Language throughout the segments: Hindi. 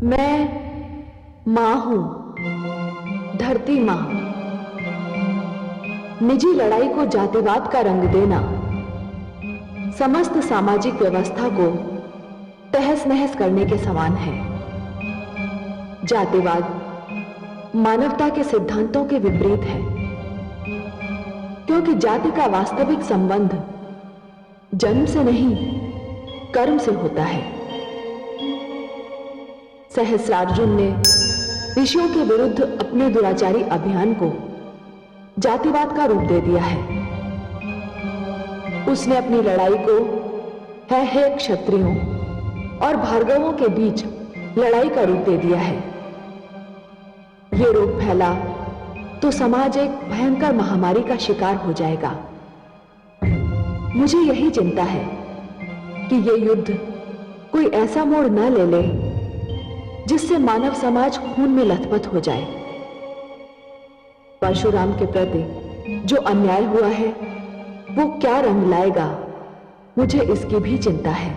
मैं मां हूं, धरती मां। निजी लड़ाई को जातिवाद का रंग देना समस्त सामाजिक व्यवस्था को तहस नहस करने के समान है। जातिवाद मानवता के सिद्धांतों के विपरीत है, क्योंकि जाति का वास्तविक संबंध जन्म से नहीं, कर्म से होता है। सहस्रार्जुन ने ऋषियों के विरुद्ध अपने दुराचारी अभियान को जातिवाद का रूप दे दिया है। उसने अपनी लड़ाई को है क्षत्रियों और भार्गवों के बीच लड़ाई का रूप दे दिया है। ये रोग फैला तो समाज एक भयंकर महामारी का शिकार हो जाएगा। मुझे यही चिंता है कि ये युद्ध कोई ऐसा मोड़ न ले ले जिससे मानव समाज खून में लथपथ हो जाए। परशुराम के प्रति जो अन्याय हुआ है वो क्या रंग लाएगा, मुझे इसकी भी चिंता है।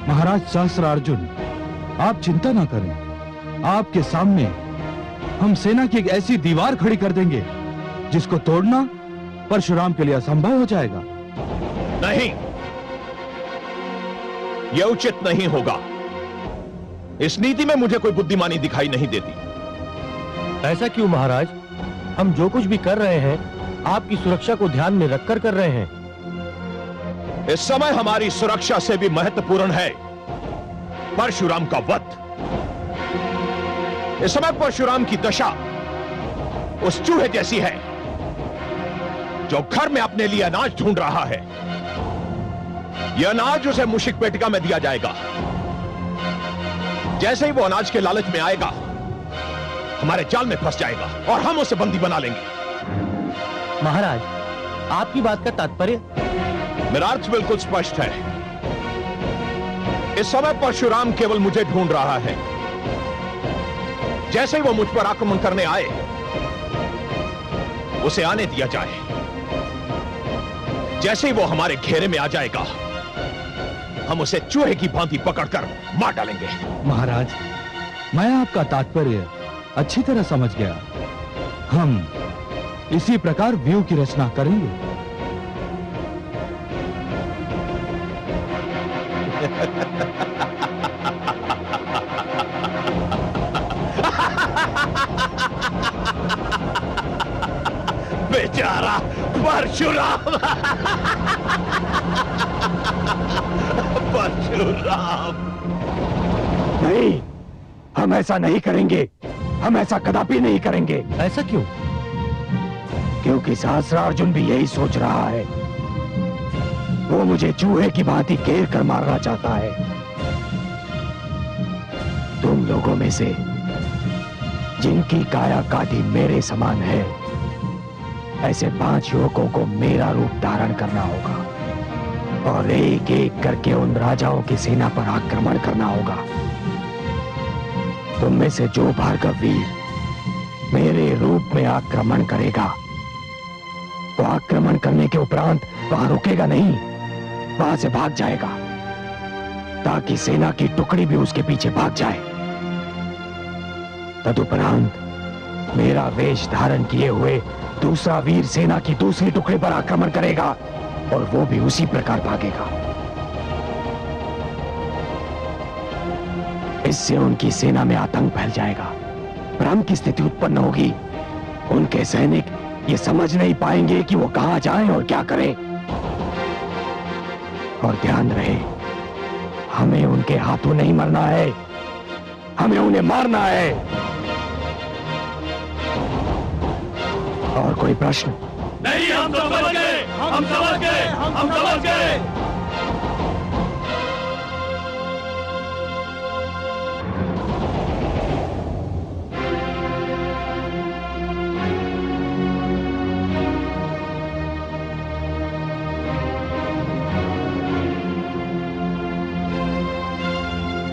महाराज सहस्रार्जुन, आप चिंता ना करें। आपके सामने हम सेना की एक ऐसी दीवार खड़ी कर देंगे जिसको तोड़ना परशुराम के लिए असंभव हो जाएगा। नहीं, यह उचित नहीं होगा। इस नीति में मुझे कोई बुद्धिमानी दिखाई नहीं देती। ऐसा क्यों महाराज? हम जो कुछ भी कर रहे हैं आपकी सुरक्षा को ध्यान में रखकर कर रहे हैं। इस समय हमारी सुरक्षा से भी महत्वपूर्ण है परशुराम का वध। इस समय परशुराम की दशा उस चूहे जैसी है जो घर में अपने लिए अनाज ढूंढ रहा है। यह अनाज उसे मूषिक पेटिका में दिया जाएगा। जैसे ही वो अनाज के लालच में आएगा, हमारे जाल में फंस जाएगा और हम उसे बंदी बना लेंगे। महाराज, आपकी बात का तात्पर्य? मेरा अर्थ बिल्कुल स्पष्ट है। इस समय परशुराम केवल मुझे ढूंढ रहा है। जैसे ही वो मुझ पर आक्रमण करने आए, उसे आने दिया जाए। जैसे ही वो हमारे घेरे में आ जाएगा, हम उसे चूहे की भांति पकड़कर मार डालेंगे। महाराज, मैं आपका तात्पर्य अच्छी तरह समझ गया। हम इसी प्रकार व्यूह की रचना करेंगे। बेचारा परशुराम। परशुराम, नहीं, हम ऐसा नहीं करेंगे। हम ऐसा कदापि नहीं करेंगे। ऐसा क्यों? क्योंकि सहस्रार्जुन भी यही सोच रहा है। वो मुझे चूहे की भांति घेर कर मारना चाहता है। तुम लोगों में से जिनकी काया काटी मेरे समान है, ऐसे 5 युवकों को मेरा रूप धारण करना होगा और एक एक करके उन राजाओं की सेना पर आक्रमण करना होगा। तुम में से जो भार्गव वीर मेरे रूप में आक्रमण करेगा, वो आक्रमण करने के उपरांत वहां रुकेगा नहीं, वहां से भाग जाएगा ताकि सेना की टुकड़ी भी उसके पीछे भाग जाए। तदुपरांत मेरा वेश धारण किए हुए दूसरा वीर सेना की दूसरी टुकड़ी पर आक्रमण करेगा और वो भी उसी प्रकार भागेगा। इससे उनकी सेना में आतंक फैल जाएगा, भ्रम की स्थिति उत्पन्न होगी। उनके सैनिक ये समझ नहीं पाएंगे कि वो कहां जाएं और क्या करें। और ध्यान रहे, हमें उनके हाथों नहीं मरना है, हमें उन्हें मारना है। और कोई प्रश्न? नहीं, हम समझ गए, हम समझ गए, हम समझ गए।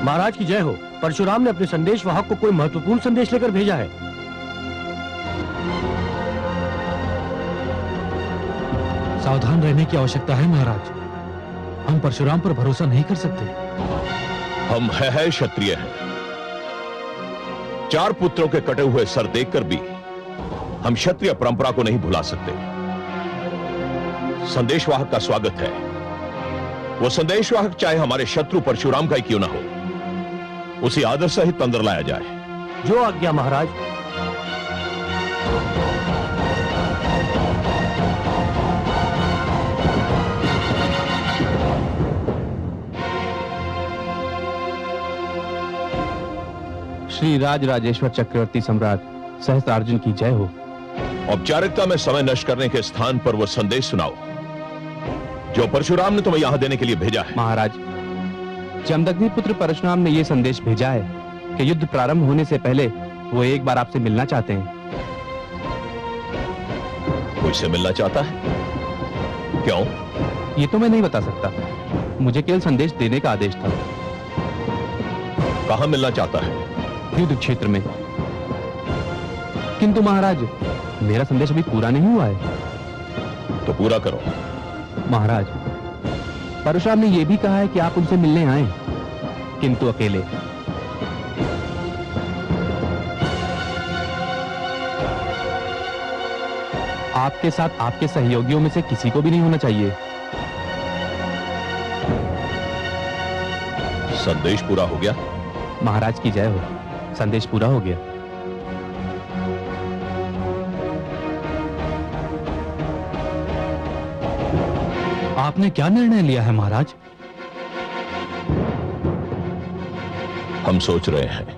महाराज की जय हो। परशुराम ने अपने संदेश वाहक को कोई महत्वपूर्ण संदेश लेकर भेजा है। सावधान रहने की आवश्यकता है महाराज। हम परशुराम पर भरोसा नहीं कर सकते। हम है क्षत्रिय हैं। 4 पुत्रों के कटे हुए सर देखकर भी हम क्षत्रिय परंपरा को नहीं भुला सकते। संदेशवाहक का स्वागत है। वो संदेशवाहक चाहे हमारे शत्रु परशुराम का ही क्यों ना हो, उसे आदर सहित अंदर लाया जाए। जो आज्ञा महाराज। श्री राज राजेश्वर चक्रवर्ती सम्राट सहस्त्रार्जुन की जय हो। औपचारिकता में समय नष्ट करने के स्थान पर वो संदेश सुनाओ जो परशुराम ने तुम्हें यहां देने के लिए भेजा है। महाराज, जमदग्नि पुत्र परशुराम ने यह संदेश भेजा है कि युद्ध प्रारंभ होने से पहले वो एक बार आपसे मिलना चाहते हैं। कोई से मिलना चाहता है? क्यों? ये तो मैं नहीं बता सकता, मुझे केवल संदेश देने का आदेश था। कहां मिलना चाहता है? युद्ध क्षेत्र में। किंतु महाराज, मेरा संदेश अभी पूरा नहीं हुआ है। तो पूरा करो। महाराज, परशुराम ने यह भी कहा है कि आप उनसे मिलने आए, किंतु अकेले। आपके साथ आपके सहयोगियों में से किसी को भी नहीं होना चाहिए। संदेश पूरा हो गया? महाराज की जय हो, संदेश पूरा हो गया। आपने क्या निर्णय लिया है महाराज? हम सोच रहे हैं।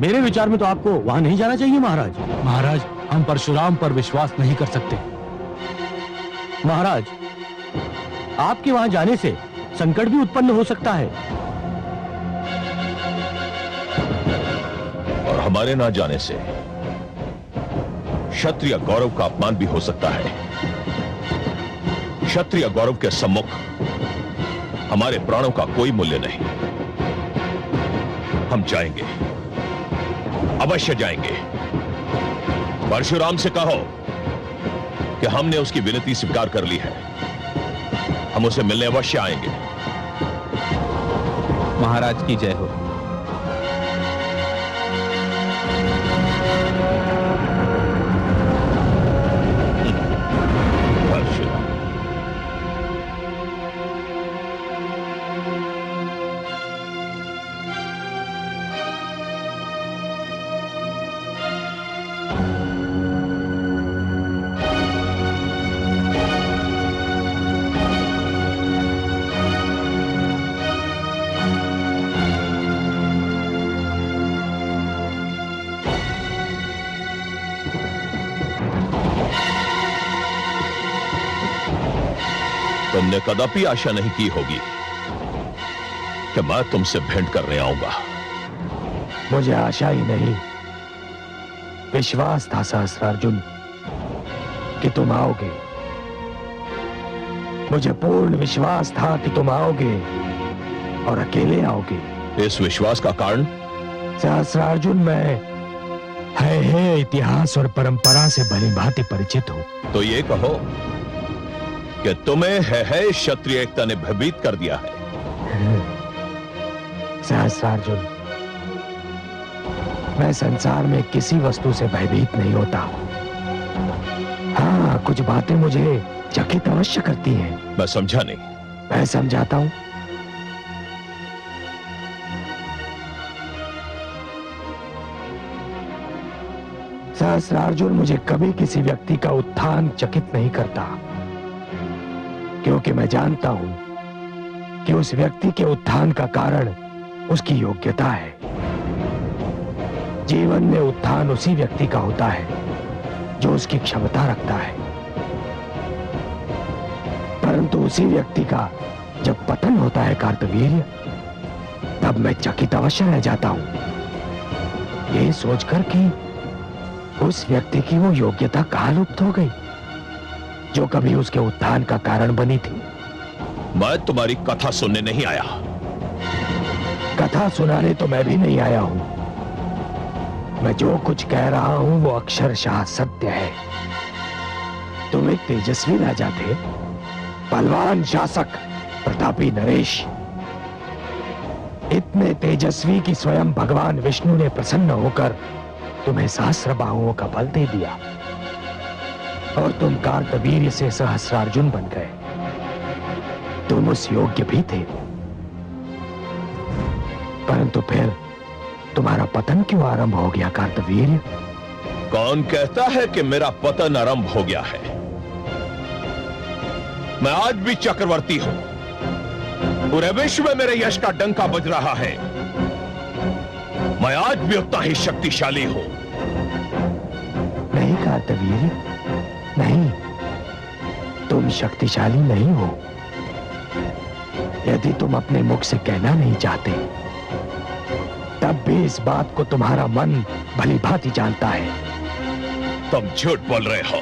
मेरे विचार में तो आपको वहां नहीं जाना चाहिए महाराज। महाराज, हम परशुराम पर विश्वास नहीं कर सकते। महाराज, आपके वहां जाने से संकट भी उत्पन्न हो सकता है और हमारे ना जाने से क्षत्रिय गौरव का अपमान भी हो सकता है। क्षत्रिय गौरव के सम्मुख हमारे प्राणों का कोई मूल्य नहीं। हम जाएंगे, अवश्य जाएंगे। परशुराम से कहो कि हमने उसकी विनती स्वीकार कर ली है। हम उसे मिलने अवश्य आएंगे। महाराज की जय हो। परशुराम, तुमने कदापि आशा नहीं की होगी कि मैं तुमसे भेंट करने आऊंगा। मुझे आशा ही नहीं, विश्वास था सहस्त्रार्जुन कि तुम आओगे। मुझे पूर्ण विश्वास था कि तुम आओगे और अकेले आओगे। इस विश्वास का कारण? सहस्त्रार्जुन, मैं है इतिहास और परंपरा से भलीभांति परिचित हूं। तो ये कहो कि तुम्हें है क्षत्रिय एकता ने भयभीत कर दिया है। सहस्त्रार्जुन, मैं संसार में किसी वस्तु से भयभीत नहीं होता। हाँ, कुछ बातें मुझे चकित अवश्य करती हैं। मैं समझा नहीं। मैं समझाता हूं। सहस्त्रार्जुन, मुझे कभी किसी व्यक्ति का उत्थान चकित नहीं करता, क्योंकि मैं जानता हूं कि उस व्यक्ति के उत्थान का कारण उसकी योग्यता है। जीवन में उत्थान उसी व्यक्ति का होता है जो उसकी क्षमता रखता है, परंतु उसी व्यक्ति का जब पतन होता है कार्तवीर्य, तब मैं चकित अवश्य रह जाता हूं, ये सोचकर कि उस व्यक्ति की वो योग्यता कहां लुप्त हो गई जो कभी उसके उत्थान का कारण बनी थी। मैं तुम्हारी कथा सुनने नहीं आया। कथा सुनाने तो मैं भी नहीं आया हूं। मैं जो कुछ कह रहा हूं वो अक्षरशः सत्य है। तुम एक तेजस्वी राजा थे, पहलवान शासक, प्रतापी नरेश। इतने तेजस्वी कि स्वयं भगवान विष्णु ने प्रसन्न होकर तुम्हें सहस्र बाहुओं का बल दे दिया और तुम कार्तवीर्य से सहस्रार्जुन बन गए। तुम उस योग्य भी थे, परंतु फिर तुम्हारा पतन क्यों आरंभ हो गया कार्तवीर्य? कौन कहता है कि मेरा पतन आरंभ हो गया है? मैं आज भी चक्रवर्ती हूं। पूरे विश्व में मेरे यश का डंका बज रहा है। मैं आज भी उतना ही शक्तिशाली हूं। नहीं कार्तवीर्य, नहीं, तुम शक्तिशाली नहीं हो। यदि तुम अपने मुख से कहना नहीं चाहते, तब भी इस बात को तुम्हारा मन भली भांति जानता है। तुम झूठ बोल रहे हो।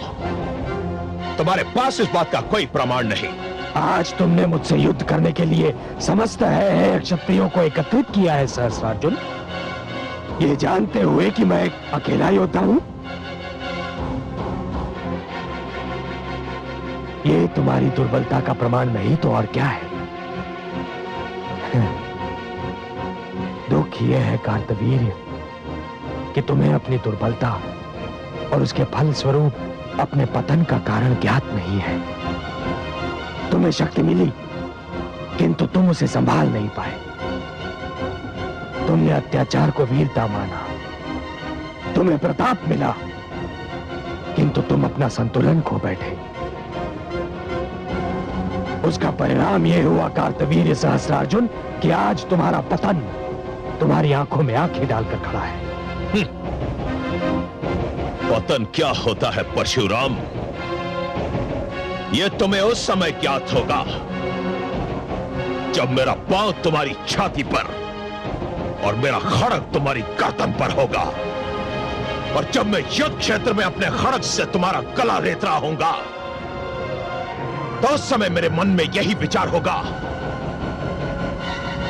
तुम्हारे पास इस बात का कोई प्रमाण नहीं। आज तुमने मुझसे युद्ध करने के लिए समस्त है क्षत्रियों को एकत्रित किया है सहस्रार्जुन, ये जानते हुए कि मैं एक अकेला योद्धा हूं। ये तुम्हारी दुर्बलता का प्रमाण नहीं तो और क्या है। दुख ये है कार्तवीर्य कि तुम्हें अपनी दुर्बलता और उसके फल स्वरूप अपने पतन का कारण ज्ञात नहीं है। तुम्हें शक्ति मिली, किंतु तुम उसे संभाल नहीं पाए। तुमने अत्याचार को वीरता माना, तुम्हें प्रताप मिला, किंतु तुम अपना संतुलन खो बैठे। उसका परिणाम यह हुआ कार्तवीर्य सहस्रार्जुन कि आज तुम्हारा पतन तुम्हारी आंखों में आंखें डालकर खड़ा है। पतन क्या होता है परशुराम? यह तुम्हें उस समय ज्ञात होगा जब मेरा पांव तुम्हारी छाती पर और मेरा खड़ग तुम्हारी गर्दन पर होगा, और जब मैं युद्ध क्षेत्र में अपने खड़ग से तुम्हारा गला रेत रहा हूंगा, तो उस समय मेरे मन में यही विचार होगा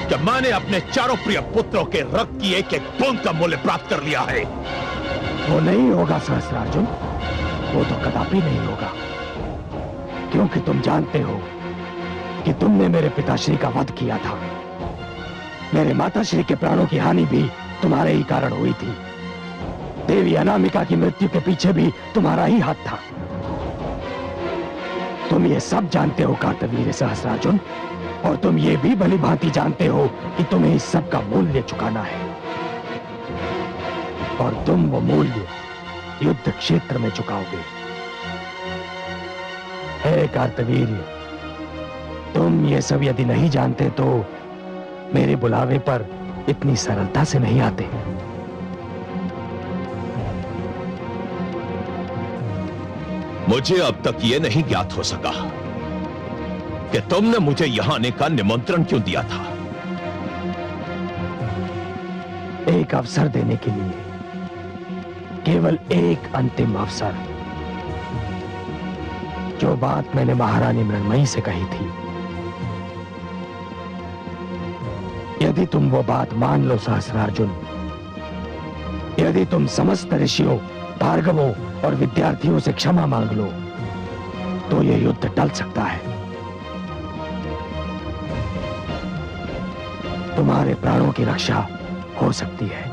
कि मैंने अपने चारों प्रिय पुत्रों के रक्त की एक एक बूंद का मूल्य प्राप्त कर लिया है। वो नहीं होगा सहस्रार्जुन, वो तो कदापि नहीं होगा, क्योंकि तुम जानते हो कि तुमने मेरे पिताश्री का वध किया था। मेरे माताश्री के प्राणों की हानि भी तुम्हारे ही कारण हुई थी। देवी अनामिका की मृत्यु के पीछे भी तुम्हारा ही हाथ था। तुम ये सब जानते हो कार्तवीर्य सहस्रार्जुन, और तुम ये भी भली भांति जानते हो कि तुम्हें इस सब का मूल्य चुकाना है, और तुम वो मूल्य युद्ध क्षेत्र में चुकाओगे। हे कार्तवीर्य, तुम ये सब यदि नहीं जानते तो मेरे बुलावे पर इतनी सरलता से नहीं आते। मुझे अब तक यह नहीं ज्ञात हो सका कि तुमने मुझे यहां आने का निमंत्रण क्यों दिया था। एक अवसर देने के लिए, केवल एक अंतिम अवसर। जो बात मैंने महारानी मृण्मयी से कही थी, यदि तुम वो बात मान लो सहस्रार्जुन, यदि तुम समस्त ऋषियों, भार्गवों और विद्यार्थियों से क्षमा मांग लो, तो यह युद्ध टल सकता है। तुम्हारे प्राणों की रक्षा हो सकती है।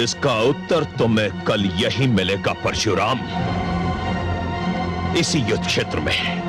इसका उत्तर तुम्हें कल यही मिलेगा परशुराम, इसी युद्ध क्षेत्र में।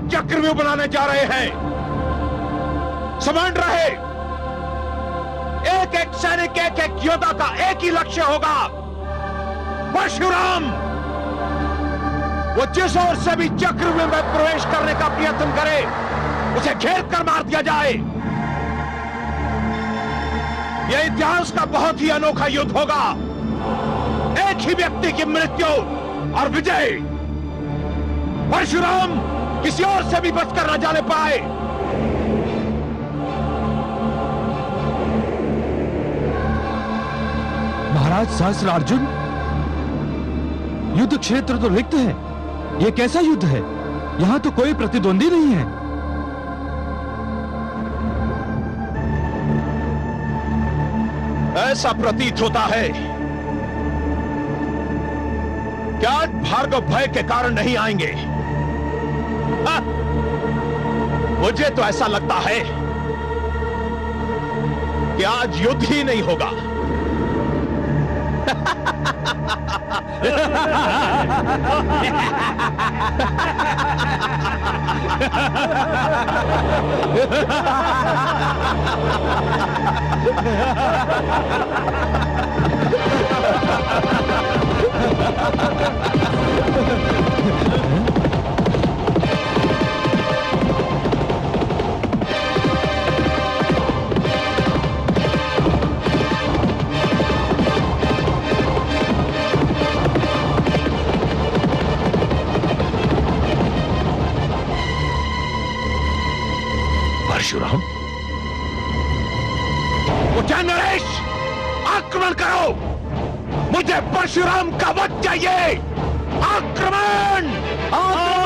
चक्रव्यूह बनाने जा रहे हैं। समझ रहे, एक एक सैनिक, एक एक योद्धा का एक ही लक्ष्य होगा, परशुराम। वो जिस ओर से भी चक्रव्यूह में प्रवेश करने का प्रयत्न करे, उसे घेर कर मार दिया जाए। यह इतिहास का बहुत ही अनोखा युद्ध होगा। एक ही व्यक्ति की मृत्यु और विजय। परशुराम किसी और से भी बचकर न जाने पाए। महाराज सहस्त्रार्जुन, युद्ध क्षेत्र तो रिक्त है। यह कैसा युद्ध है? यहां तो कोई प्रतिद्वंदी नहीं है। ऐसा प्रतीत होता है कि आज भार्गव भय के कारण नहीं आएंगे। हाँ, मुझे तो ऐसा लगता है कि आज युद्ध ही नहीं होगा। परशुराम, उठा नरेश, आक्रमण करो। मुझे परशुराम का वध चाहिए। आक्रमण! आक्रमण!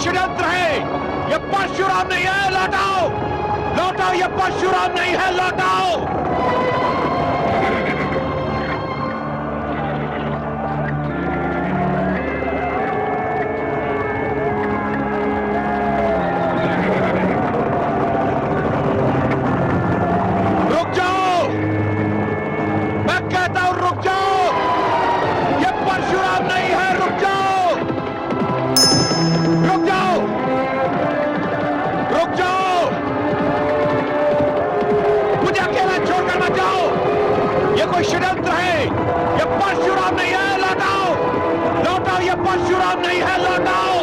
षड्यंत्र है। ये परशुराम नहीं है, लौटाओ लौटाओ, ये परशुराम नहीं है, लौटाओ। रुक जाओ, मैं कहता हूं रुक जाओ, ये परशुराम नहीं है, रुक जाओ, रुक जाओ, रुक जाओ, मुझे अकेला छोड़कर मत जाओ, ये कोई षड्यंत्र है, ये परशुराम नहीं है, लौटाओ लौटाओ, ये परशुराम नहीं है, लौटाओ।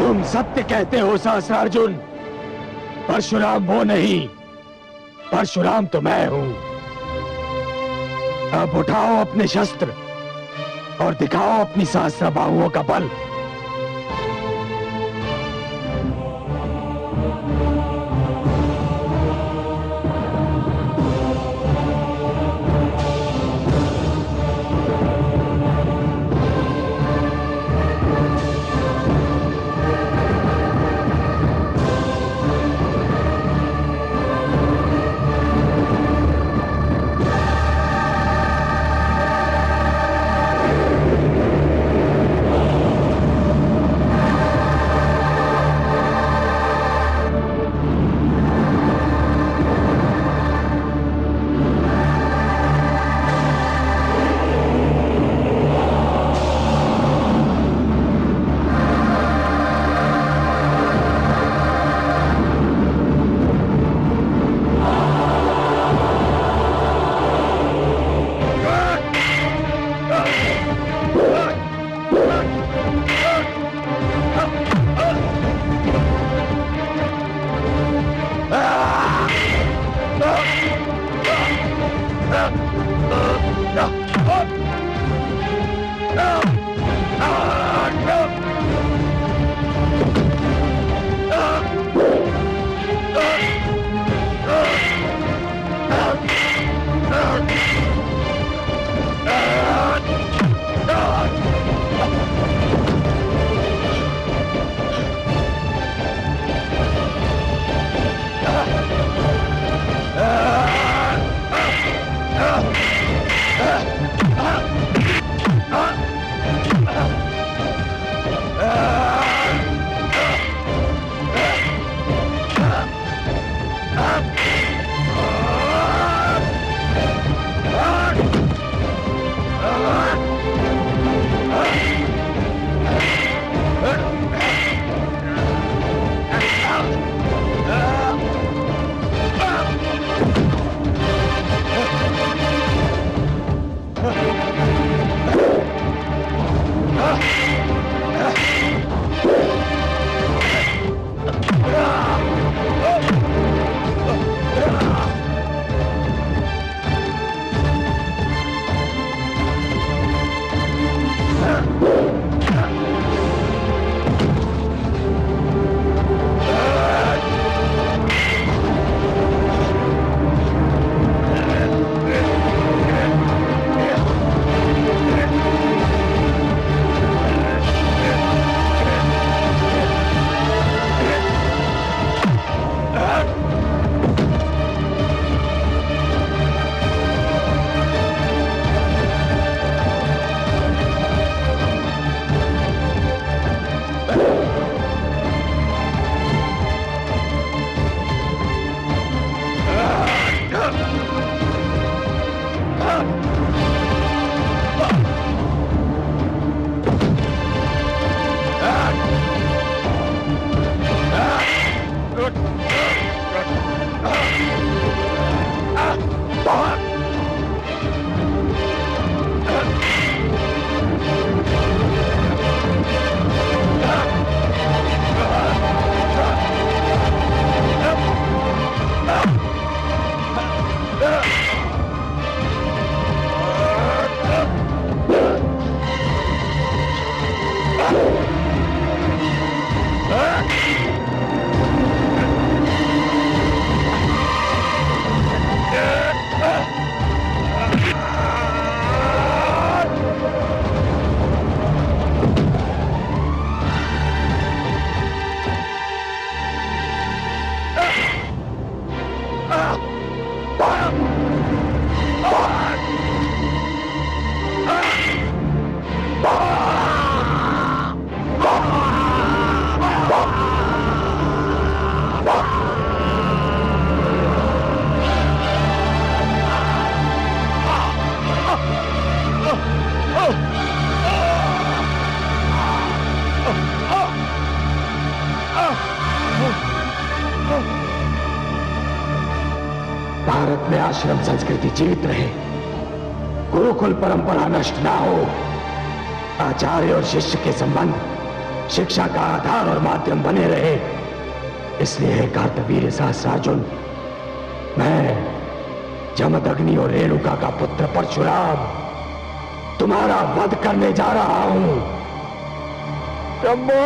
तुम सत्य कहते हो सहस्त्रार्जुन, परशुराम वो नहीं, परशुराम तो मैं हूं। अब उठाओ अपने शस्त्र और दिखाओ अपनी सहस्त्र बाहुओं का बल। में आश्रम संस्कृति जीवित रहे, गुरुकुल परंपरा नष्ट ना हो, आचार्य और शिष्य के संबंध शिक्षा का आधार और माध्यम बने रहे, इसलिए कार्तवीर्य सहस्रार्जुन, मैं जमदग्नि और रेणुका का पुत्र परशुराम तुम्हारा वध करने जा रहा हूं। शंभो!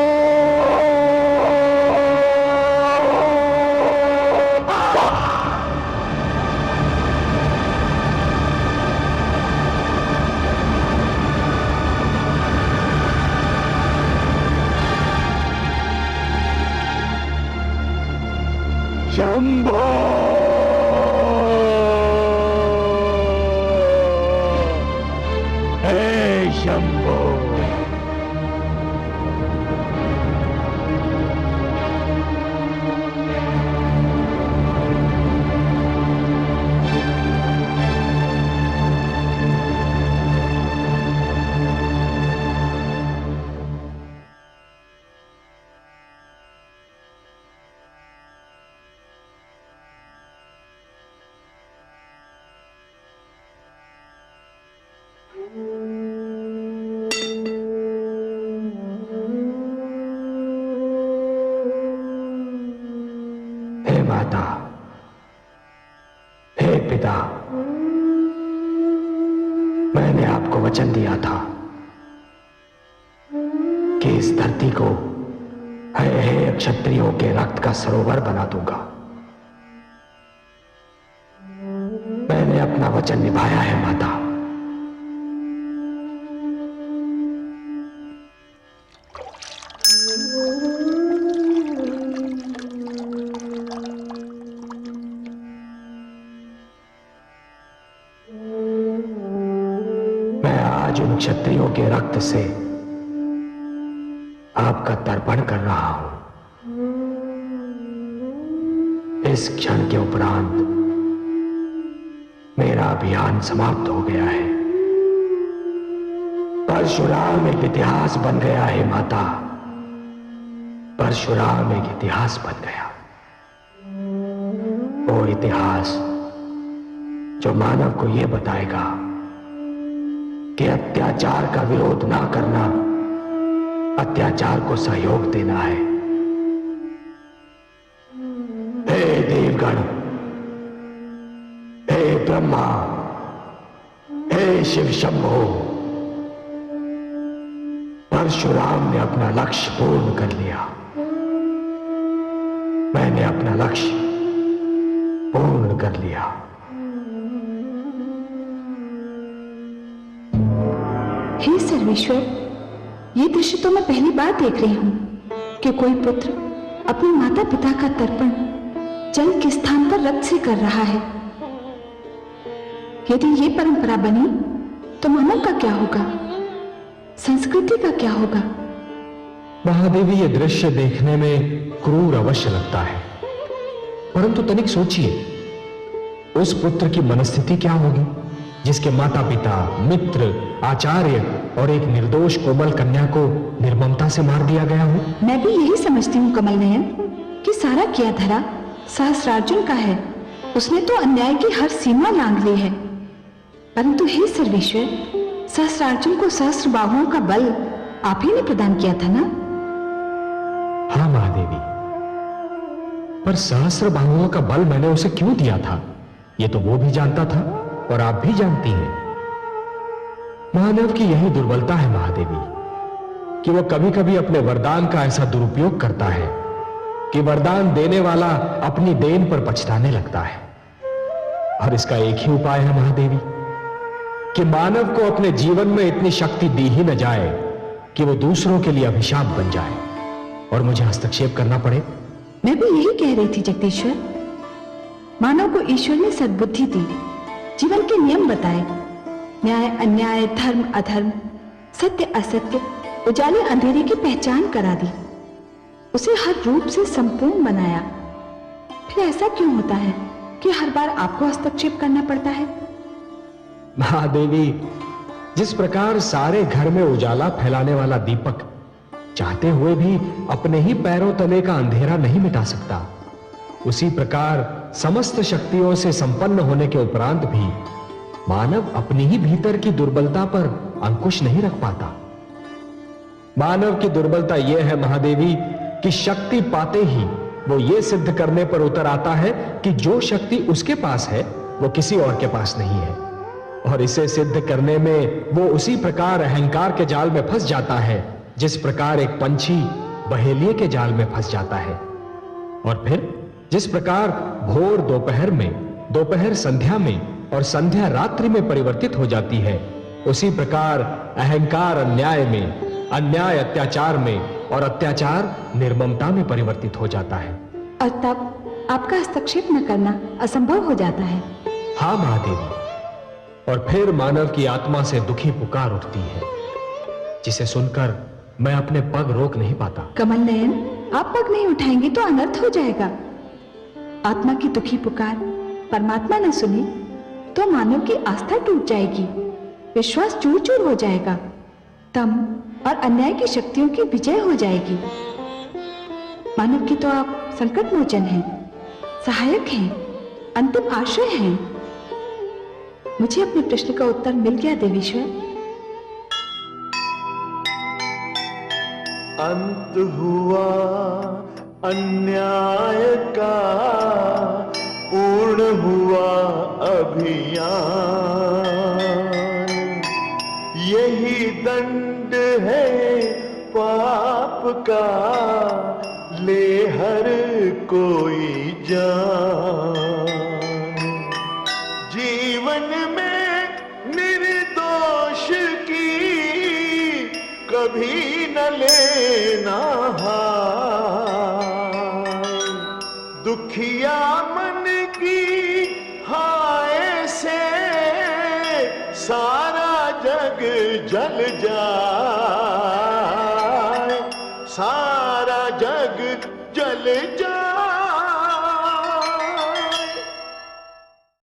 शंभो! हे शंभो! हे माता, हे पिता, मैंने आपको वचन दिया था कि इस धरती को हे क्षत्रियों के रक्त का सरोवर बना दूंगा। मैंने अपना वचन निभाया है माता। मैं आज उन क्षत्रियों के रक्त से आपका तर्पण कर रहा हूं। इस क्षण के उपरांत मेरा अभियान समाप्त हो गया है। परशुराम एक इतिहास बन गया है माता। परशुराम एक इतिहास बन गया, वो इतिहास जो मानव को यह बताएगा कि अत्याचार का विरोध ना करना अत्याचार को सहयोग देना है। हे देवगण, हे ब्रह्मा, हे शिव शंभो, परशुराम ने अपना लक्ष्य पूर्ण कर लिया। मैंने अपना लक्ष्य पूर्ण कर लिया। हे सर्वेश्वर, ये दृश्य तो मैं पहली बार देख रही हूं कि कोई पुत्र अपने माता पिता का तर्पण जल के स्थान पर रक्त से कर रहा है। यदि ये परंपरा बनी तो मानव का क्या होगा, संस्कृति का क्या होगा? महादेवी, ये दृश्य देखने में क्रूर अवश्य लगता है, परंतु तनिक सोचिए, उस पुत्र की मनस्थिति क्या होगी जिसके माता पिता, मित्र, आचार्य और एक निर्दोष कोमल कन्या को निर्ममता से मार दिया गया हो। मैं भी यही समझती हूँ कमल नयन कि सारा किया धरा सहस्रार्जुन का है। उसने तो अन्याय की हर सीमा लांघ ली है। परंतु हे सर्वेश्वर, सहस्रार्जुन को सहस्र बाहुओं का बल आप ही ने प्रदान किया था ना? हाँ महादेवी, पर सहस्र बाहुओं का बल मैंने उसे क्यों दिया था, ये तो वो भी जानता था और आप भी जानती हैं। मानव की यही दुर्बलता है महादेवी कि वो कभी कभी अपने वरदान का ऐसा दुरुपयोग करता है कि वरदान देने वाला अपनी देन पर पछताने लगता है। और इसका एक ही उपाय है महादेवी कि मानव को अपने जीवन में इतनी शक्ति दी ही न जाए कि वो दूसरों के लिए अभिशाप बन जाए और मुझे हस्तक्षेप करना पड़े। मैं भी यही कह रही थी जगदीश्वर। मानव को ईश्वर ने सद्बुद्धि दी, जीवन के नियम बताए, न्याय अन्याय, धर्म अधर्म, सत्य असत्य, उजाले अंधेरे की पहचान करा दी, उसे हर रूप से संपूर्ण बनाया। फिर ऐसा क्यों होता है कि हर बार आपको हस्तक्षेप करना पड़ता है? महादेवी, जिस प्रकार सारे घर में उजाला फैलाने वाला दीपक चाहते हुए भी अपने ही पैरों तले का अंधेरा नहीं मिटा सकता, उसी प्रकार समस्त शक्तियों से संपन्न होने के उपरांत भी मानव अपनी ही भीतर की दुर्बलता पर अंकुश नहीं रख पाता। मानव की दुर्बलता यह है महादेवी कि शक्ति पाते ही वो ये सिद्ध करने पर उतर आता है कि जो शक्ति उसके पास है वो किसी और के पास नहीं है, और इसे सिद्ध करने में वो उसी प्रकार अहंकार के जाल में फंस जाता है जिस प्रकार एक पंछी बहेलिए के जाल में फंस जाता है। और फिर जिस प्रकार भोर दोपहर में, दोपहर संध्या में और संध्या रात्रि में परिवर्तित हो जाती है, उसी प्रकार अहंकार अन्याय में, अन्याय अत्याचार में और अत्याचार निर्ममता में परिवर्तित हो जाता है। और तब आपका हस्तक्षेप न करना असंभव हो जाता है। हाँ महादेवी, और फिर मानव की आत्मा से दुखी पुकार उठती है जिसे सुनकर मैं अपने पग रोक नहीं पाता। कमल नयन, आप पग नहीं उठाएंगे तो अनर्थ हो जाएगा। आत्मा की दुखी पुकार परमात्मा ने सुनी तो मानव की आस्था टूट जाएगी, विश्वास चूर चूर हो जाएगा, तम और अन्याय की शक्तियों की विजय हो जाएगी। मानव की तो आप संकट मोचन हैं, सहायक हैं, अंतिम आश्रय हैं। मुझे अपने प्रश्न का उत्तर मिल गया देवीश्वर। अंत हुआ अन्याय का, पूर्ण हुआ अभियान, यही दंड है पाप का, ले हर कोई जान। जीवन में निर्दोष की कभी न लेना हाय, दुखिया मन की हाय से सारा जग जल जाए, सारा जग जल जाए।